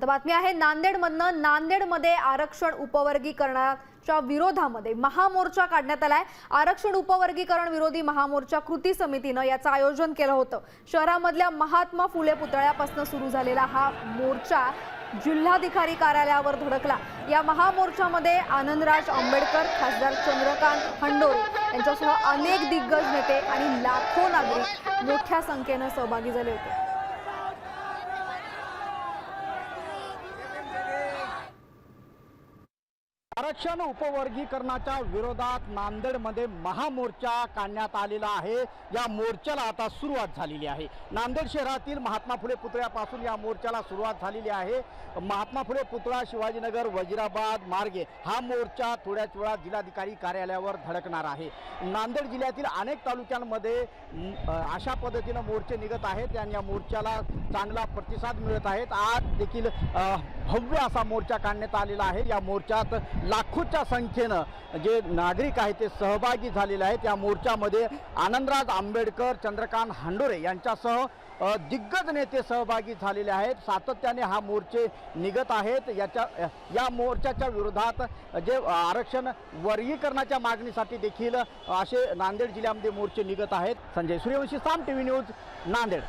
आता बातमी आहे नांदेडमधनं। नांदेडमध्ये आरक्षण उपवर्गीकरणाच्या विरोधामध्ये महामोर्चा काढण्यात आलाय। आरक्षण उपवर्गीकरण विरोधी महामोर्चा कृती समितीनं याचं आयोजन केलं होतं। शहरामधल्या महात्मा फुले पुतळ्यापासून सुरू झालेला हा मोर्चा जिल्हाधिकारी कार्यालयावर धडकला। या महामोर्चामध्ये आनंदराज आंबेडकर, खासदार चंद्रकांत हंडोरे यांच्यासह अनेक दिग्गज नेते आणि लाखो नागरिक मोठ्या संख्येने सहभागी झाले होते। आरक्षण उपवर्गीकरणाच्या विरोधात नांदेडमध्ये महामोर्चा काढण्यात आलेला आहे। या मोर्चाला आता सुरुवात झालेली आहे। नांदेड शहरातील महात्मा फुले पुतळ्यापासून या मोर्चाला सुरुवात झालेली आहे। महात्मा फुले पुतळा, शिवाजीनगर, वजीराबाद मार्गे हा मोर्चा थोड्याच वेळात जिल्हाधिकारी कार्यालयावर धडकणार आहे। नांदेड जिल्ह्यातील अनेक तालुक्यांमध्ये अशा पद्धतीने मोर्चे निघत आहेत आणि या मोर्चाला चांगला प्रतिसाद मिळत आहे। आज देखील भव्य असा मोर्चा काढण्यात आलेला आहे। या मोर्चात लाखोच्या संख्येने जे नागरिक आहेत ते सहभागी झालेले आहेत। या मोर्चामध्ये आनंदराज आंबेडकर, चंद्रकांत हंडोरे यांच्यासह दिग्गज नेते सहभागी झालेले आहेत। सातत्याने हा मोर्चे निघत आहेत। या मोर्चाच्या विरोधात जे आरक्षण वर्गीकरणाच्या मागणीसाठी देखील असे नांदेड जिल्ह्यामध्ये मोर्चे निघत आहेत। संजय सूर्यवंशी, साम टीव्ही न्यूज, नांदेड।